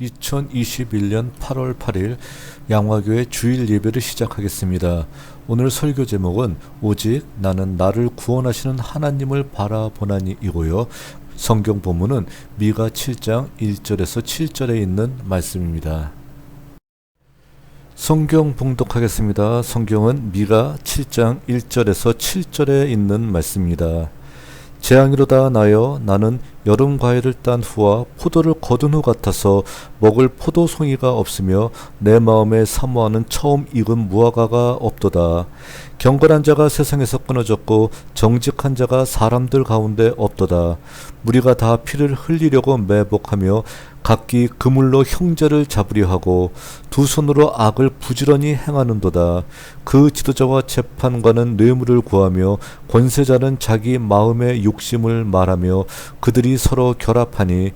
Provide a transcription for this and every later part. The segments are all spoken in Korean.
2021년 8월 8일 양화교회 주일 예배를 시작하겠습니다. 오늘 설교 제목은 오직 나는 나를 구원하시는 하나님을 바라보나니 이고요. 성경 본문은 미가 7장 1절에서 7절에 있는 말씀입니다. 성경 봉독하겠습니다. 성경은 미가 7장 1절에서 7절에 있는 말씀입니다. 재앙이로다 나여 나는 여름 과일을 딴 후와 포도를 거둔 후 같아서 먹을 포도송이가 없으며 내 마음에 사모하는 처음 익은 무화과가 없도다. 경건한 자가 세상에서 끊어졌고 정직한 자가 사람들 가운데 없도다. 무리가 다 피를 흘리려고 매복하며 각기 그물로 형제를 잡으려 하고 두 손으로 악을 부지런히 행하는도다. 그 지도자와 재판관은 뇌물을 구하며 권세자는 자기 마음의 욕심을 말하며 그들이 서로 결합하니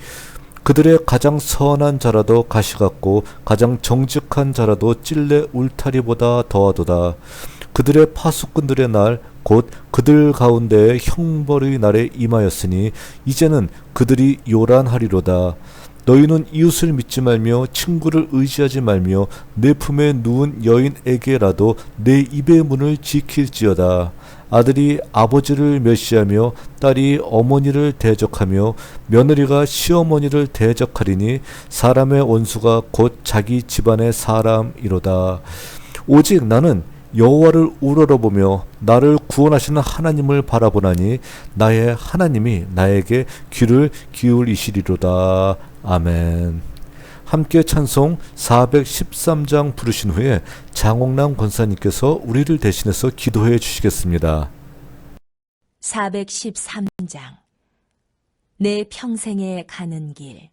그들의 가장 선한 자라도 가시 같고 가장 정직한 자라도 찔레 울타리보다 더하도다. 그들의 파수꾼들의 날 곧 그들 가운데의 형벌의 날에 임하였으니 이제는 그들이 요란하리로다. 너희는 이웃을 믿지 말며 친구를 의지하지 말며 내 품에 누운 여인에게라도 내 입의 문을 지킬지어다. 아들이 아버지를 멸시하며 딸이 어머니를 대적하며 며느리가 시어머니를 대적하리니 사람의 원수가 곧 자기 집안의 사람이로다. 오직 나는 여호와를 우러러보며 나를 구원하시는 하나님을 바라보나니 나의 하나님이 나에게 귀를 기울이시리로다. 아멘. 함께 찬송 413장 부르신 후에 장옥남 권사님께서 우리를 대신해서 기도해 주시겠습니다. 413장 내 평생에 가는 길.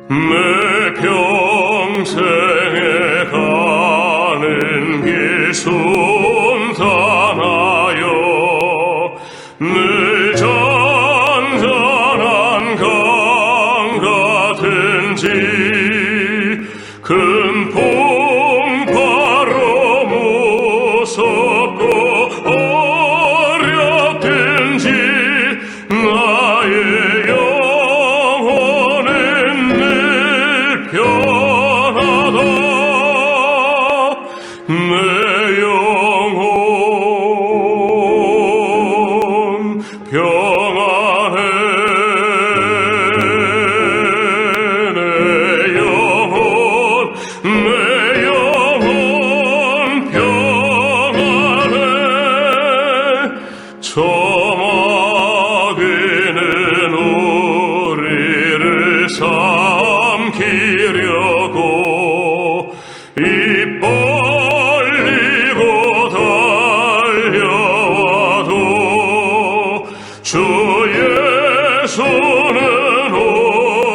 내 평생에 가는 길 순탄하여 늘 잔잔한 강 같은지 큰 풍파로 무섭고 어렵든지 나의 편하다. 내 영혼 평안해. 내 영혼 평안해. 저마귀는 우리를 삼키려고 입 벌리고 달려와도 주 예수는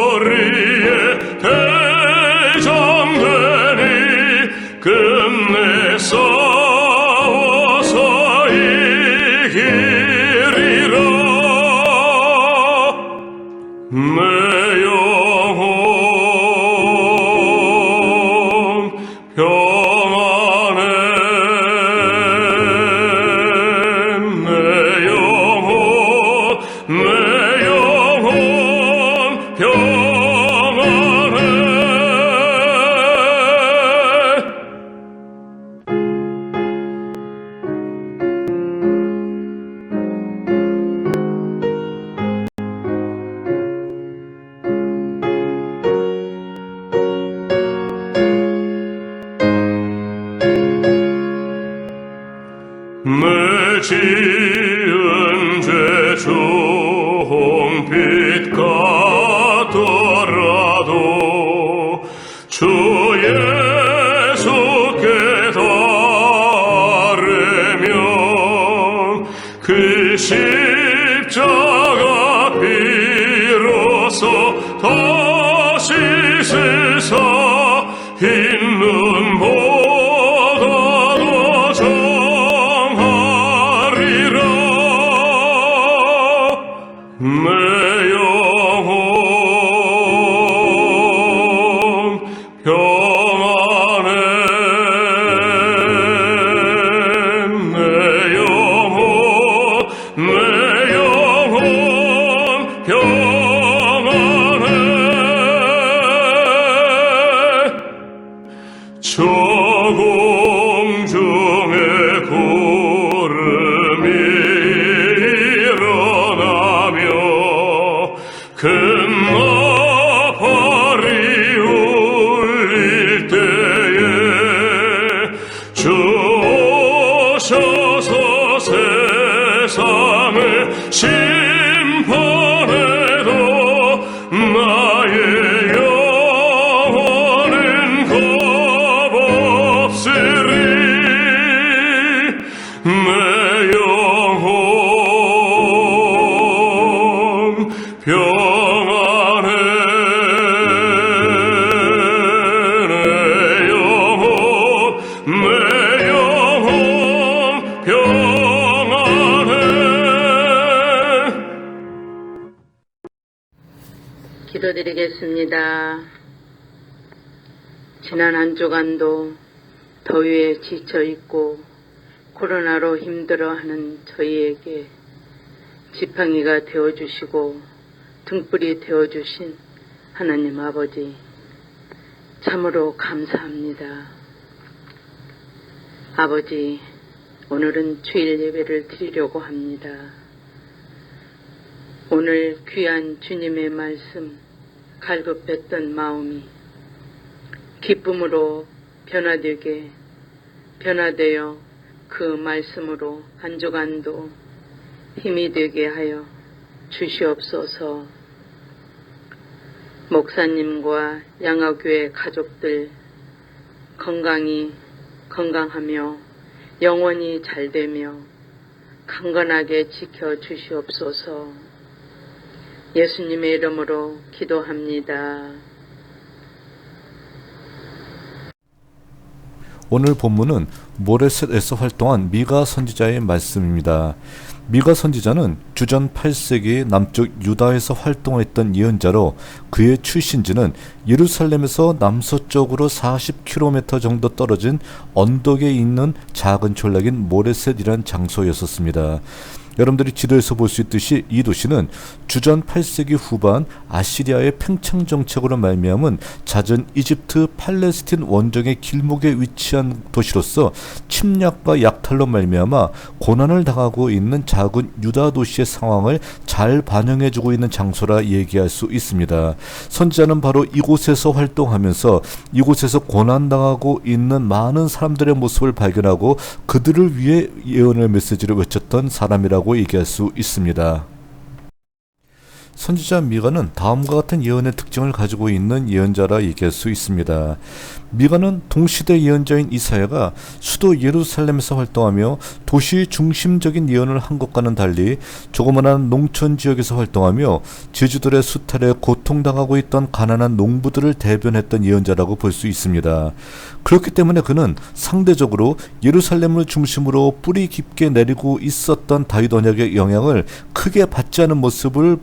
우리의 대장되니 끝내 싸워서 이기리라. 내 영혼 평안해. 내 영혼 평안해. 내 지은 죄 종빛 같더라도 주 예수께 따르면 그 십자가 비로소 다시 세사 흰 눈보다도 정하리라. 내 영혼 오셔서 세상을 심판해도 나의 영혼은 겁없으리. 내 영혼 평안해. 내 영혼 평안해. 기도드리겠습니다. 지난 한 주간도 더위에 지쳐 있고 코로나로 힘들어하는 저희에게 지팡이가 되어주시고 등불이 되어주신 하나님 아버지, 참으로 감사합니다. 아버지, 오늘은 주일 예배를 드리려고 합니다. 오늘 귀한 주님의 말씀 갈급했던 마음이 기쁨으로 변화되어 그 말씀으로 한 주간도 힘이 되게 하여 주시옵소서. 목사님과 양화교회 가족들 건강하며 영원히 잘되며 강건하게 지켜주시옵소서. 예수님의 이름으로 기도합니다. 오늘 본문은 모레셋에서 활동한 미가 선지자의 말씀입니다. 미가 선지자는 주전 8세기 남쪽 유다에서 활동했던 예언자로 그의 출신지는 예루살렘에서 남서쪽으로 40km 정도 떨어진 언덕에 있는 작은 촌락인 모레셋이란 장소였었습니다. 여러분들이 지도에서 볼 수 있듯이 이 도시는 주전 8세기 후반 아시리아의 팽창 정책으로 말미암은 잦은 이집트 팔레스틴 원정의 길목에 위치한 도시로서 침략과 약탈로 말미암아 고난을 당하고 있는 작은 유다 도시의 상황을 잘 반영해주고 있는 장소라 얘기할 수 있습니다. 선지자는 바로 이곳에서 활동하면서 이곳에서 고난당하고 있는 많은 사람들의 모습을 발견하고 그들을 위해 예언의 메시지를 외쳤던 사람이라고 얘기할 수 있습니다. 선지자 미가는 다음과 같은 예언의 특징을 가지고 있는 예언자라 얘기할 수 있습니다. 미가는 동시대 예언자인 이사야가 수도 예루살렘에서 활동하며 도시 중심적인 예언을 한 것과는 달리 조그마한 농촌 지역에서 활동하며 제주들의 수탈에 고통당하고 있던 가난한 농부들을 대변했던 예언자라고 볼 수 있습니다. 그렇기 때문에 그는 상대적으로 예루살렘을 중심으로 뿌리 깊게 내리고 있었던 다윗 언약의 영향을 크게 받지 않은 모습을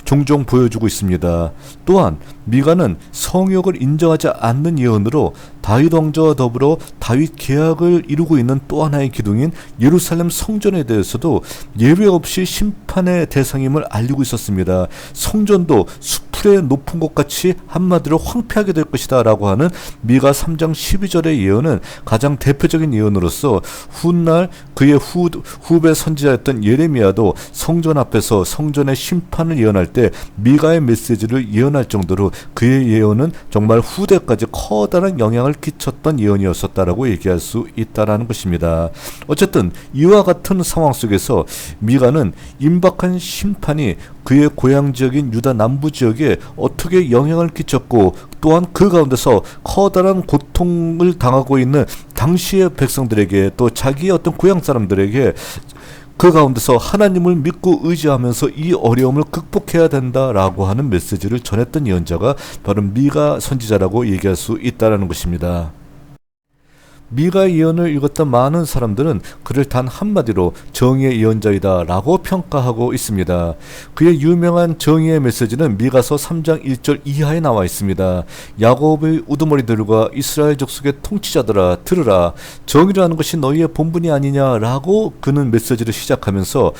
종종 보여주고 있습니다. 또한 미가는 성역을 인정하지 않는 예언으로 다윗 왕조와 더불어 다윗 계약을 이루고 있는 또 하나의 기둥인 예루살렘 성전에 대해서도 예외 없이 심판의 대상임을 알리고 있었습니다. 성전도 수풀의 높은 것 같이 한마디로 황폐하게 될 것이다 라고 하는 미가 3장 12절의 예언은 가장 대표적인 예언으로서 훗날 그의 후배 선지자였던 예레미야도 성전 앞에서 성전의 심판을 예언할 때 미가의 메시지를 예언할 정도로 그의 예언은 정말 후대까지 커다란 영향을 끼쳤던 예언이었었다라고 얘기할 수 있다라는 것입니다. 어쨌든 이와 같은 상황 속에서 미가는 임박한 심판이 그의 고향 지역인 유다 남부 지역에 어떻게 영향을 끼쳤고 또한 그 가운데서 커다란 고통을 당하고 있는 당시의 백성들에게 또 자기의 어떤 고향 사람들에게 그 가운데서 하나님을 믿고 의지하면서 이 어려움을 극복해야 된다라고 하는 메시지를 전했던 예언자가 바로 미가 선지자라고 얘기할 수 있다는 것입니다. 미가의 예언을 읽었던 많은 사람들은 그를 단 한마디로 정의의 예언자이다 라고 평가하고 있습니다. 그의 유명한 정의의 메시지는 미가서 3장 1절 이하에 나와 있습니다. 야곱의 우두머리들과 이스라엘 족속의 통치자들아 들으라, 정의라는 것이 너희의 본분이 아니냐라고 그는 메시지를 시작하면서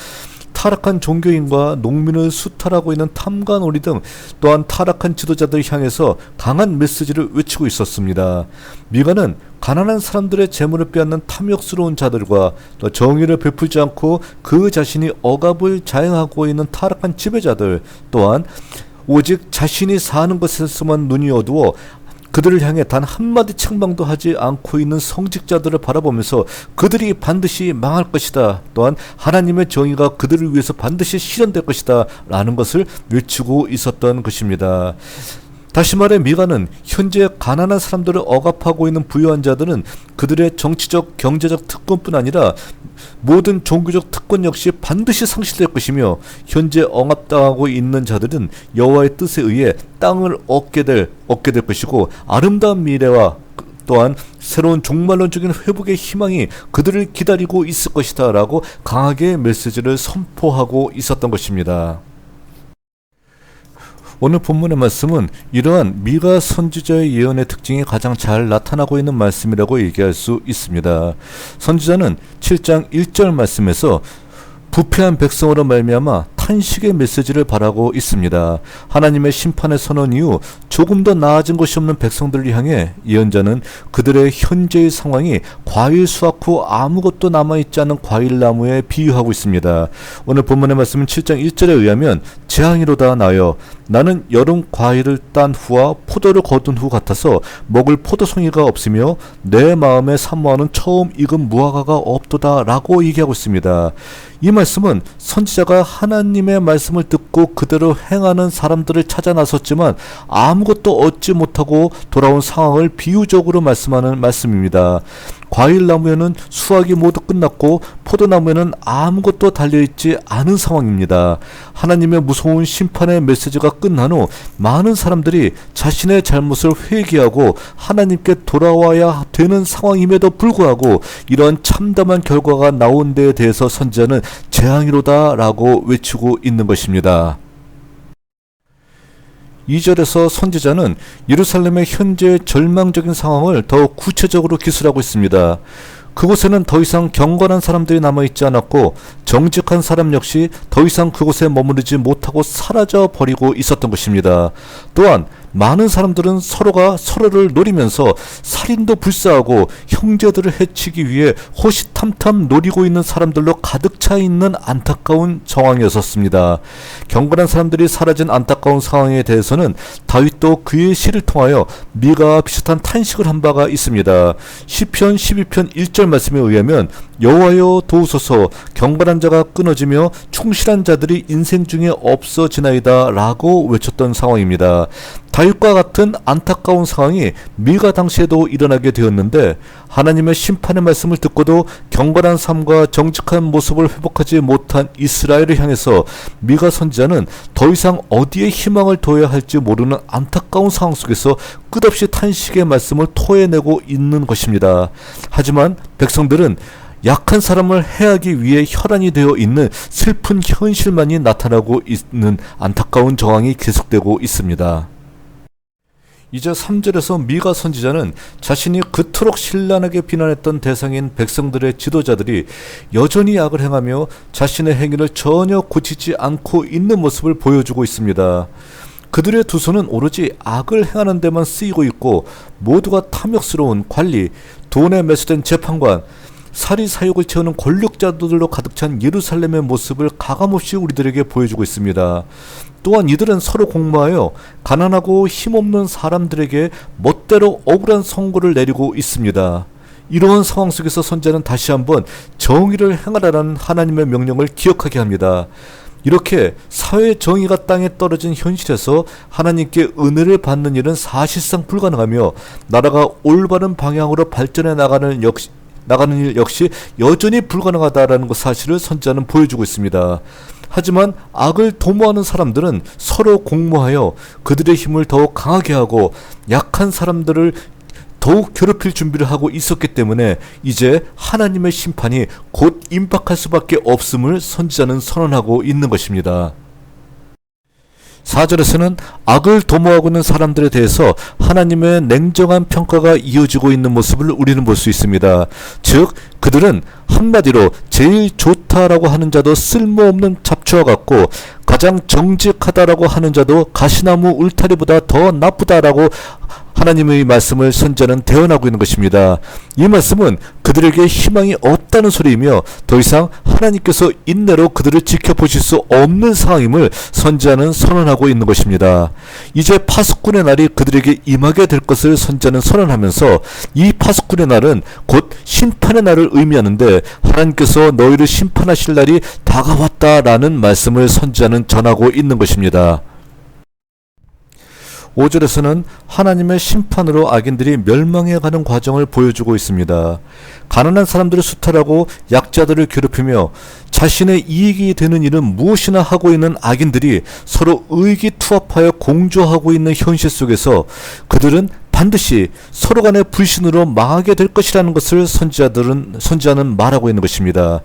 타락한 종교인과 농민을 수탈하고 있는 탐관오리 등 또한 타락한 지도자들 향해서 강한 메시지를 외치고 있었습니다. 미가는 가난한 사람들의 재물을 빼앗는 탐욕스러운 자들과 또 정의를 베풀지 않고 그 자신이 억압을 자행하고 있는 타락한 지배자들, 또한 오직 자신이 사는 것에서만 눈이 어두워 그들을 향해 단 한마디 책망도 하지 않고 있는 성직자들을 바라보면서 그들이 반드시 망할 것이다. 또한 하나님의 정의가 그들을 위해서 반드시 실현될 것이다. 라는 것을 외치고 있었던 것입니다. 다시 말해 미가는 현재 가난한 사람들을 억압하고 있는 부유한 자들은 그들의 정치적 경제적 특권뿐 아니라 모든 종교적 특권 역시 반드시 상실될 것이며 현재 억압당하고 있는 자들은 여호와의 뜻에 의해 땅을 얻게 될 것이고 아름다운 미래와 또한 새로운 종말론적인 회복의 희망이 그들을 기다리고 있을 것이다 라고 강하게 메시지를 선포하고 있었던 것입니다. 오늘 본문의 말씀은 이러한 미가 선지자의 예언의 특징이 가장 잘 나타나고 있는 말씀이라고 얘기할 수 있습니다. 선지자는 7장 1절 말씀에서 부패한 백성으로 말미암아 탄식의 메시지를 바라고 있습니다. 하나님의 심판의 선언 이후 조금 더 나아진 것이 없는 백성들을 향해 예언자는 그들의 현재의 상황이 과일 수확 후 아무것도 남아있지 않은 과일나무에 비유하고 있습니다. 오늘 본문의 말씀은 7장 1절에 의하면 재앙이로다 나여 나는 여름 과일을 딴 후와 포도를 거둔 후 같아서 먹을 포도송이가 없으며 내 마음에 사모하는 처음 익은 무화과가 없도다 라고 얘기하고 있습니다. 이 말씀은 선지자가 하나님의 말씀을 듣고 그대로 행하는 사람들을 찾아 나섰지만 아무것도 얻지 못하고 돌아온 상황을 비유적으로 말씀하는 말씀입니다. 과일나무에는 수확이 모두 끝났고 포도나무에는 아무것도 달려있지 않은 상황입니다. 하나님의 무서운 심판의 메시지가 끝난 후 많은 사람들이 자신의 잘못을 회개하고 하나님께 돌아와야 되는 상황임에도 불구하고 이런 참담한 결과가 나온 데에 대해서 선지자는 재앙이로다 라고 외치고 있는 것입니다. 2절에서 선지자는 예루살렘의 현재의 절망적인 상황을 더욱 구체적으로 기술하고 있습니다. 그곳에는 더 이상 경건한 사람들이 남아있지 않았고 정직한 사람 역시 더 이상 그곳에 머무르지 못하고 사라져 버리고 있었던 것입니다. 또한 많은 사람들은 서로가 서로를 노리면서 살인도 불사하고 형제들을 해치기 위해 호시탐탐 노리고 있는 사람들로 가득 차 있는 안타까운 상황이었습니다. 경건한 사람들이 사라진 안타까운 상황에 대해서는 다윗도 그의 시를 통하여 미가와 비슷한 탄식을 한 바가 있습니다. 시편 12편 1절 말씀에 의하면 여호와여 도우소서 경건한 자가 끊어지며 충실한 자들이 인생 중에 없어지나이다 라고 외쳤던 상황입니다. 다윗과 같은 안타까운 상황이 미가 당시에도 일어나게 되었는데 하나님의 심판의 말씀을 듣고도 경건한 삶과 정직한 모습을 회복하지 못한 이스라엘을 향해서 미가 선지자는 더 이상 어디에 희망을 둬야 할지 모르는 안타까운 상황 속에서 끝없이 탄식의 말씀을 토해내고 있는 것입니다. 하지만 백성들은 약한 사람을 해하기 위해 혈안이 되어 있는 슬픈 현실만이 나타나고 있는 안타까운 정황이 계속되고 있습니다. 이제 3절에서 미가 선지자는 자신이 그토록 신랄하게 비난했던 대상인 백성들의 지도자들이 여전히 악을 행하며 자신의 행위를 전혀 고치지 않고 있는 모습을 보여주고 있습니다. 그들의 두 손은 오로지 악을 행하는 데만 쓰이고 있고 모두가 탐욕스러운 관리, 돈에 매수된 재판관, 사리사욕을 채우는 권력자들로 가득 찬 예루살렘의 모습을 가감없이 우리들에게 보여주고 있습니다. 또한 이들은 서로 공모하여 가난하고 힘없는 사람들에게 멋대로 억울한 선고를 내리고 있습니다. 이러한 상황 속에서 선지자는 다시 한번 정의를 행하라는 하나님의 명령을 기억하게 합니다. 이렇게 사회 정의가 땅에 떨어진 현실에서 하나님께 은혜를 받는 일은 사실상 불가능하며 나라가 올바른 방향으로 발전해 나가는 일 역시 여전히 불가능하다라는 것 사실을 선지자는 보여주고 있습니다. 하지만 악을 도모하는 사람들은 서로 공모하여 그들의 힘을 더욱 강하게 하고 약한 사람들을 더욱 괴롭힐 준비를 하고 있었기 때문에 이제 하나님의 심판이 곧 임박할 수밖에 없음을 선지자는 선언하고 있는 것입니다. 4절에서는 악을 도모하고 있는 사람들에 대해서 하나님의 냉정한 평가가 이어지고 있는 모습을 우리는 볼 수 있습니다. 즉 그들은 한마디로 제일 좋다라고 하는 자도 쓸모없는 잡초와 같고 가장 정직하다라고 하는 자도 가시나무 울타리보다 더 나쁘다라고 하나님의 말씀을 선지자는 대언하고 있는 것입니다. 이 말씀은 그들에게 희망이 없다는 소리이며 더 이상 하나님께서 인내로 그들을 지켜보실 수 없는 상황임을 선지자는 선언하고 있는 것입니다. 이제 파수꾼의 날이 그들에게 임하게 될 것을 선지자는 선언하면서 이 파수꾼의 날은 곧 심판의 날을 의미하는데 하나님께서 너희를 심판하실 날이 다가왔다라는 말씀을 선지자는 전하고 있는 것입니다. 5절에서는 하나님의 심판으로 악인들이 멸망해가는 과정을 보여주고 있습니다. 가난한 사람들을 수탈하고 약자들을 괴롭히며 자신의 이익이 되는 일은 무엇이나 하고 있는 악인들이 서로 의기투합하여 공조하고 있는 현실 속에서 그들은 반드시 서로 간의 불신으로 망하게 될 것이라는 것을 선지자는 말하고 있는 것입니다.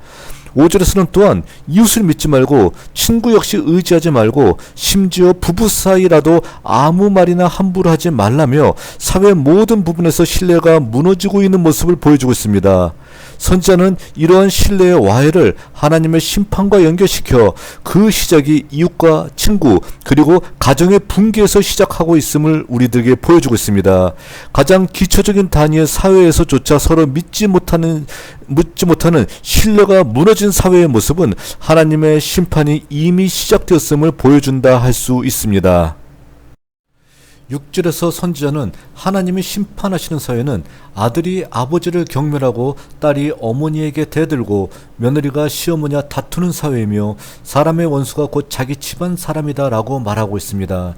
5절에서는 또한 이웃을 믿지 말고 친구 역시 의지하지 말고 심지어 부부 사이라도 아무 말이나 함부로 하지 말라며 사회 모든 부분에서 신뢰가 무너지고 있는 모습을 보여주고 있습니다. 선지자는 이러한 신뢰의 와해를 하나님의 심판과 연결시켜 그 시작이 이웃과 친구 그리고 가정의 붕괴에서 시작하고 있음을 우리들에게 보여주고 있습니다. 가장 기초적인 단위의 사회에서조차 서로 믿지 못하는 신뢰가 무너진 사회의 모습은 하나님의 심판이 이미 시작되었음을 보여준다 할 수 있습니다. 6절에서 선지자는 하나님이 심판하시는 사회는 아들이 아버지를 경멸하고 딸이 어머니에게 대들고 며느리가 시어머니와 다투는 사회이며 사람의 원수가 곧 자기 집안 사람이다 라고 말하고 있습니다.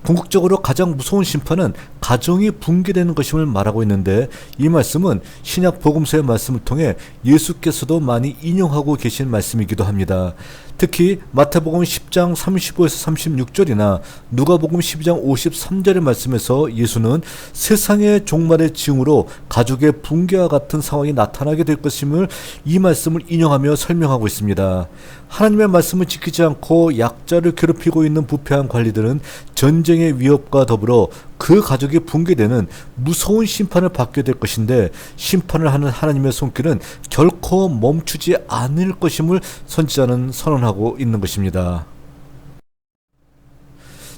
궁극적으로 가장 무서운 심판은 가정이 붕괴되는 것임을 말하고 있는데 이 말씀은 신약 복음서의 말씀을 통해 예수께서도 많이 인용하고 계신 말씀이기도 합니다. 특히 마태복음 10장 35에서 36절이나 누가복음 12장 53절의 말씀에서 예수는 세상의 종말의 징후로 가족의 붕괴와 같은 상황이 나타나게 될 것임을 이 말씀을 인용하며 설명하고 있습니다. 하나님의 말씀을 지키지 않고 약자를 괴롭히고 있는 부패한 관리들은 전쟁의 위협과 더불어 그 가족이 붕괴되는 무서운 심판을 받게 될 것인데 심판을 하는 하나님의 손길은 결코 멈추지 않을 것임을 선지자는 선언하고 있는 것입니다.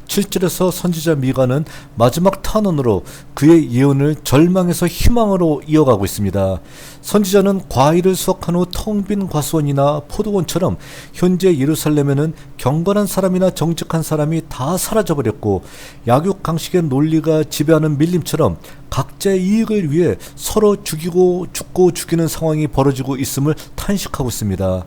7절에서 선지자 미가는 마지막 탄원으로 그의 예언을 절망에서 희망으로 이어가고 있습니다. 선지자는 과일을 수확한 후 텅 빈 과수원이나 포도원처럼 현재 예루살렘에는 경건한 사람이나 정직한 사람이 다 사라져버렸고 약육강식의 논리가 지배하는 밀림처럼 각자의 이익을 위해 서로 죽고 죽이는 상황이 벌어지고 있음을 탄식하고 있습니다.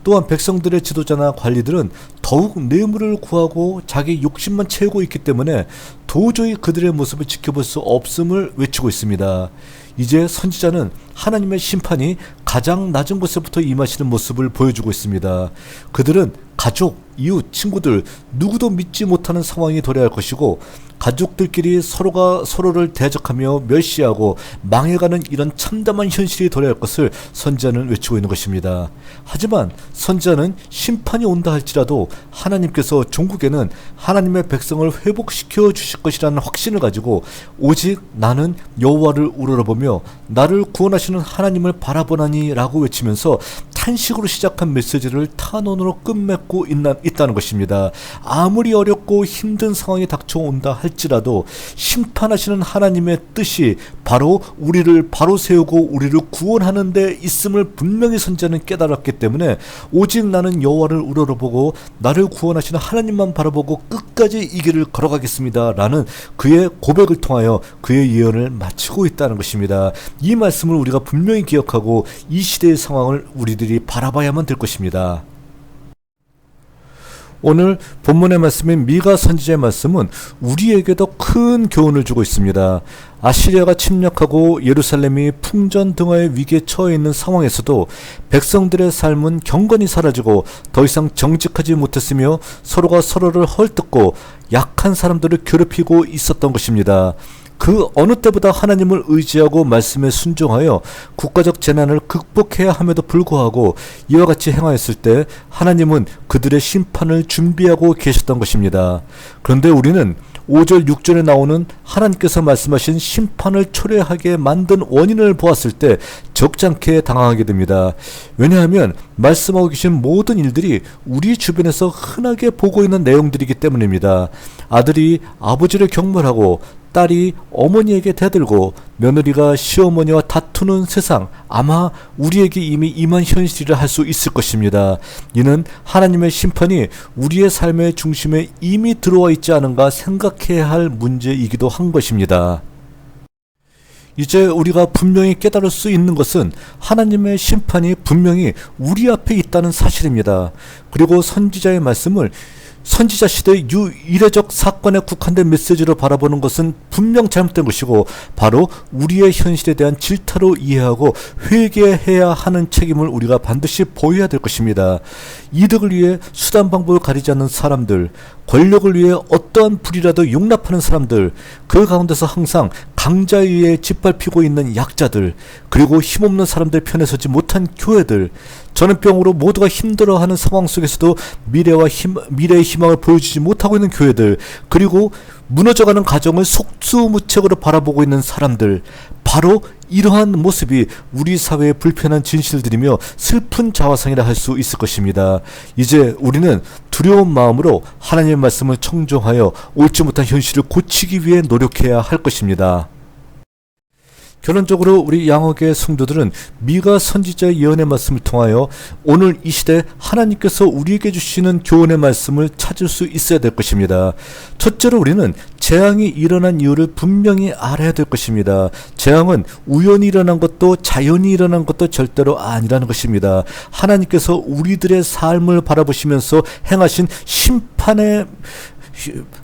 또한 백성들의 지도자나 관리들은 더욱 뇌물을 구하고 자기 욕심만 채우고 있기 때문에 도저히 그들의 모습을 지켜볼 수 없음을 외치고 있습니다. 이제 선지자는 하나님의 심판이 가장 낮은 곳에부터 임하시는 모습을 보여주고 있습니다. 그들은 가족, 이웃, 친구들 누구도 믿지 못하는 상황이 도래할 것이고 가족들끼리 서로가 서로를 대적하며 멸시하고 망해가는 이런 참담한 현실이 도래할 것을 선지자는 외치고 있는 것입니다. 하지만 선지자는 심판이 온다 할지라도 하나님께서 종국에는 하나님의 백성을 회복시켜 주실 것이라는 확신을 가지고 오직 나는 여호와를 우러러보며 나를 구원하시는 하나님을 바라보나니 라고 외치면서 탄식으로 시작한 메시지를 탄원으로 끝맺고 있다는 것입니다. 아무리 어렵고 힘든 상황이 닥쳐온다 할지라도 심판하시는 하나님의 뜻이 바로 우리를 바로 세우고 우리를 구원하는 데 있음을 분명히 선지자는 깨달았기 때문에 오직 나는 여호와를 우러러보고 나를 구원하시는 하나님만 바라보고 끝까지 이 길을 걸어가겠습니다 라는 그의 고백을 통하여 그의 예언을 마치고 있다는 것입니다. 이 말씀을 우리가 분명히 기억하고 이 시대의 상황을 우리들이 바라봐야만 될 것입니다. 오늘 본문의 말씀인 미가 선지자의 말씀은 우리에게도 큰 교훈을 주고 있습니다. 아시리아가 침략하고 예루살렘이 풍전등화의 위기에 처해 있는 상황에서도 백성들의 삶은 경건히 사라지고 더 이상 정직하지 못했으며 서로가 서로를 헐뜯고 약한 사람들을 괴롭히고 있었던 것입니다. 그 어느 때보다 하나님을 의지하고 말씀에 순종하여 국가적 재난을 극복해야 함에도 불구하고 이와 같이 행하였을 때 하나님은 그들의 심판을 준비하고 계셨던 것입니다. 그런데 우리는 5절 6절에 나오는 하나님께서 말씀하신 심판을 초래하게 만든 원인을 보았을 때 적잖게 당황하게 됩니다. 왜냐하면 말씀하고 계신 모든 일들이 우리 주변에서 흔하게 보고 있는 내용들이기 때문입니다. 아들이 아버지를 경멸하고 딸이 어머니에게 대들고 며느리가 시어머니와 다투는 세상, 아마 우리에게 이미 임한 현실이라 할 수 있을 것입니다. 이는 하나님의 심판이 우리의 삶의 중심에 이미 들어와 있지 않은가 생각해야 할 문제이기도 한 것입니다. 이제 우리가 분명히 깨달을 수 있는 것은 하나님의 심판이 분명히 우리 앞에 있다는 사실입니다. 그리고 선지자의 말씀을 선지자 시대의 유이례적 사건에 국한된 메시지로 바라보는 것은 분명 잘못된 것이고 바로 우리의 현실에 대한 질타로 이해하고 회개해야 하는 책임을 우리가 반드시 보여야 될 것입니다. 이득을 위해 수단 방법을 가리지 않는 사람들, 권력을 위해 어떠한 불이라도 용납하는 사람들, 그 가운데서 항상 강자에 의해 짓밟히고 있는 약자들, 그리고 힘없는 사람들 편에 서지 못한 교회들, 전염병으로 모두가 힘들어하는 상황 속에서도 미래의 희망을 보여주지 못하고 있는 교회들, 그리고 무너져가는 가정을 속수무책으로 바라보고 있는 사람들, 바로 이러한 모습이 우리 사회의 불편한 진실들이며 슬픈 자화상이라 할 수 있을 것입니다. 이제 우리는 두려운 마음으로 하나님의 말씀을 청종하여 옳지 못한 현실을 고치기 위해 노력해야 할 것입니다. 결론적으로 우리 양호교회 성도들은 미가 선지자의 예언의 말씀을 통하여 오늘 이 시대 하나님께서 우리에게 주시는 교훈의 말씀을 찾을 수 있어야 될 것입니다. 첫째로 우리는 재앙이 일어난 이유를 분명히 알아야 될 것입니다. 재앙은 우연히 일어난 것도 자연히 일어난 것도 절대로 아니라는 것입니다. 하나님께서 우리들의 삶을 바라보시면서 행하신 심판의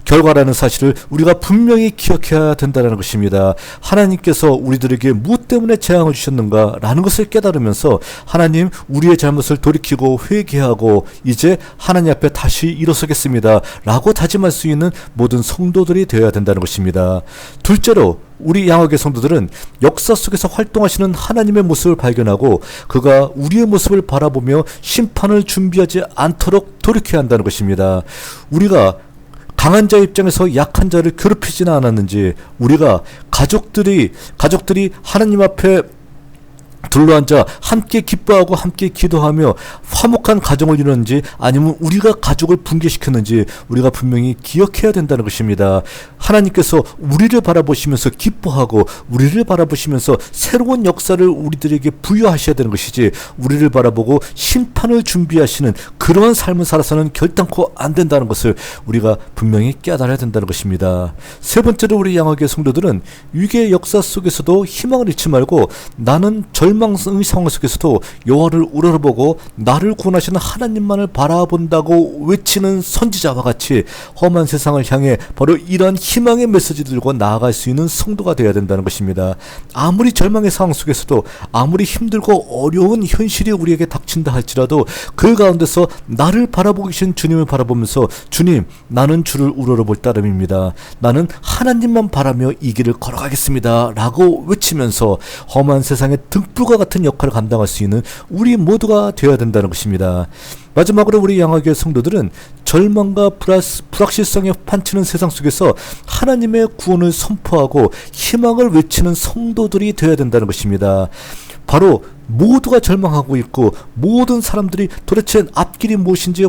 결과라는 사실을 우리가 분명히 기억해야 된다는 것입니다. 하나님께서 우리들에게 무엇 때문에 재앙을 주셨는가 라는 것을 깨달으면서 하나님, 우리의 잘못을 돌이키고 회개하고 이제 하나님 앞에 다시 일어서겠습니다 라고 다짐할 수 있는 모든 성도들이 되어야 된다는 것입니다. 둘째로 우리 양학의 성도들은 역사 속에서 활동하시는 하나님의 모습을 발견하고 그가 우리의 모습을 바라보며 심판을 준비하지 않도록 돌이켜야 한다는 것입니다. 우리가 강한 자 입장에서 약한 자를 괴롭히지는 않았는지, 우리가 가족들이 하나님 앞에 둘러앉아 함께 기뻐하고 함께 기도하며 화목한 가정을 이루는지 아니면 우리가 가족을 붕괴시켰는지 우리가 분명히 기억해야 된다는 것입니다. 하나님께서 우리를 바라보시면서 기뻐하고 우리를 바라보시면서 새로운 역사를 우리들에게 부여하셔야 되는 것이지, 우리를 바라보고 심판을 준비하시는 그러한 삶을 살아서는 결단코 안 된다는 것을 우리가 분명히 깨달아야 된다는 것입니다. 세 번째로 우리 양학의 성도들은 위기의 역사 속에서도 희망을 잃지 말고 나는 절망의 상황 속에서도 여호와를 우러러보고 나를 구원하시는 하나님만을 바라본다고 외치는 선지자와 같이 험한 세상을 향해 바로 이러한 희망의 메시지를 들고 나아갈 수 있는 성도가 되어야 된다는 것입니다. 아무리 절망의 상황 속에서도 아무리 힘들고 어려운 현실이 우리에게 닥친다 할지라도 그 가운데서 나를 바라보고 계신 주님을 바라보면서 주님, 나는 주를 우러러볼 따름입니다. 나는 하나님만 바라며 이 길을 걸어가겠습니다 라고 외치면서 험한 세상의 등불과 같은 역할을 감당할 수 있는 우리 모두가 되어야 된다는 것입니다. 마지막으로 우리 양학의 성도들은 절망과 불확실성에 판치는 세상 속에서 하나님의 구원을 선포하고 희망을 외치는 성도들이 되어야 된다는 것입니다. 바로 모두가 절망하고 있고 모든 사람들이 도대체 앞길이 무엇인지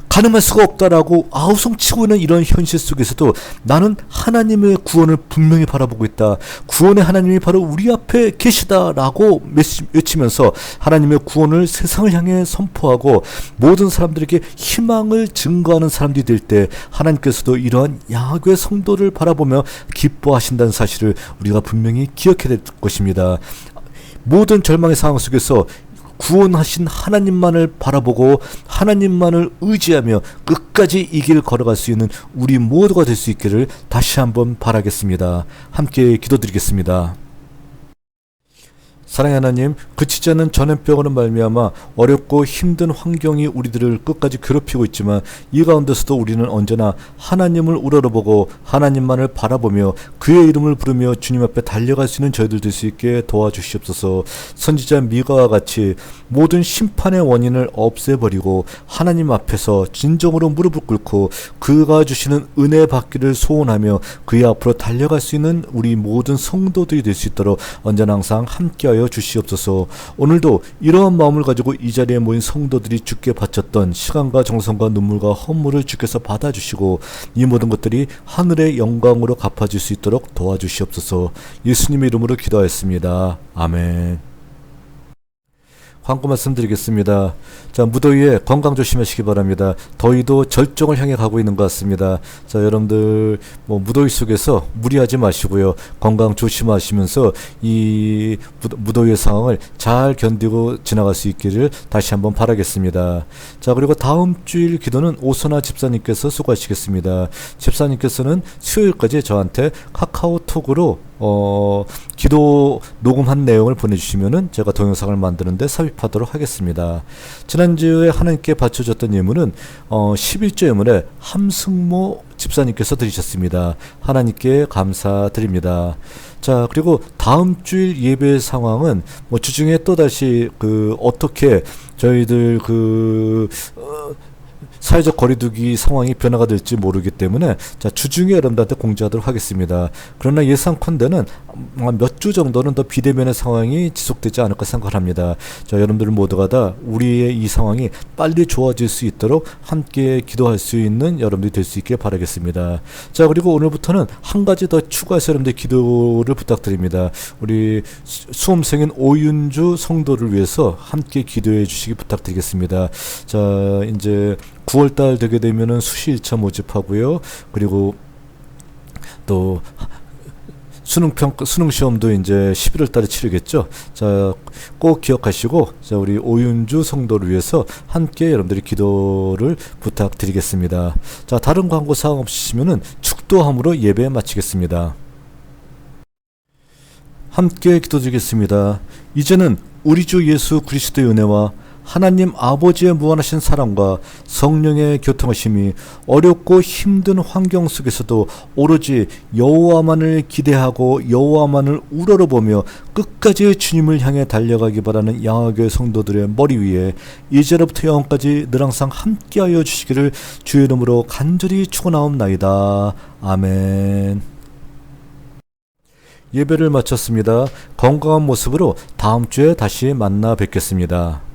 가늠할 수가 없다라고 아우성치고 있는 이런 현실 속에서도 나는 하나님의 구원을 분명히 바라보고 있다. 구원의 하나님이 바로 우리 앞에 계시다라고 외치면서 하나님의 구원을 세상을 향해 선포하고 모든 사람들에게 희망을 증거하는 사람들이 될 때 하나님께서도 이러한 야훼 성도를 바라보며 기뻐하신다는 사실을 우리가 분명히 기억해야 될 것입니다. 모든 절망의 상황 속에서 구원하신 하나님만을 바라보고 하나님만을 의지하며 끝까지 이 길을 걸어갈 수 있는 우리 모두가 될 수 있기를 다시 한번 바라겠습니다. 함께 기도드리겠습니다. 사랑의 하나님, 그치지 않는 전염병으로 말미암아 어렵고 힘든 환경이 우리들을 끝까지 괴롭히고 있지만 이 가운데서도 우리는 언제나 하나님을 우러러보고 하나님만을 바라보며 그의 이름을 부르며 주님 앞에 달려갈 수 있는 저희들 될 수 있게 도와주시옵소서. 선지자 미가와 같이 모든 심판의 원인을 없애버리고 하나님 앞에서 진정으로 무릎을 꿇고 그가 주시는 은혜 받기를 소원하며 그의 앞으로 달려갈 수 있는 우리 모든 성도들이 될 수 있도록 언제나 항상 함께하여 주시옵소서. 오늘도 이러한 마음을 가지고 이 자리에 모인 성도들이 주께 바쳤던 시간과 정성과 눈물과 헌물을 주께서 받아주시고 이 모든 것들이 하늘의 영광으로 갚아질 수 있도록 도와주시옵소서. 예수님의 이름으로 기도하였습니다. 아멘. 광고 말씀드리겠습니다. 자, 무더위에 건강 조심하시기 바랍니다. 더위도 절정을 향해 가고 있는 것 같습니다. 자, 여러분들 무더위 속에서 무리하지 마시고요. 건강 조심하시면서 이 무더위의 상황을 잘 견디고 지나갈 수 있기를 다시 한번 바라겠습니다. 자, 그리고 다음 주일 기도는 오선아 집사님께서 수고하시겠습니다. 집사님께서는 수요일까지 저한테 카카오톡으로 기도 녹음한 내용을 보내주시면은 제가 동영상을 만드는데 삽입하도록 하겠습니다. 지난주에 하나님께 바쳐줬던 예물은 11조 예물에 함승모 집사님께서 드리셨습니다. 하나님께 감사드립니다. 자, 그리고 다음 주일 예배 상황은 주중에 또다시 어떻게 저희들 사회적 거리두기 상황이 변화가 될지 모르기 때문에 자, 주중에 여러분들한테 공지하도록 하겠습니다. 그러나 예상컨대는 몇 주 정도는 더 비대면의 상황이 지속되지 않을까 생각합니다. 자, 여러분들 모두가 다 우리의 이 상황이 빨리 좋아질 수 있도록 함께 기도할 수 있는 여러분들이 될 수 있게 바라겠습니다. 자, 그리고 오늘부터는 한 가지 더 추가해서 여러분들 기도를 부탁드립니다. 우리 수험생인 오윤주 성도를 위해서 함께 기도해 주시기 부탁드리겠습니다. 자, 이제 9월달 되게 되면은 수시 1차 모집하고요. 그리고 또 수능 시험도 이제 11월 달에 치르겠죠. 자, 꼭 기억하시고, 자, 우리 오윤주 성도를 위해서 함께 여러분들이 기도를 부탁드리겠습니다. 자, 다른 광고 사항 없으시면은 축도함으로 예배 마치겠습니다. 함께 기도드리겠습니다. 이제는 우리 주 예수 그리스도의 은혜와 하나님 아버지의 무한하신 사랑과 성령의 교통하심이 어렵고 힘든 환경 속에서도 오로지 여호와만을 기대하고 여호와만을 우러러보며 끝까지 주님을 향해 달려가기 바라는 양화교회 성도들의 머리 위에 이제로부터 영원까지 늘 항상 함께하여 주시기를 주의 이름으로 간절히 축원하옵나이다. 아멘. 예배를 마쳤습니다. 건강한 모습으로 다음 주에 다시 만나 뵙겠습니다.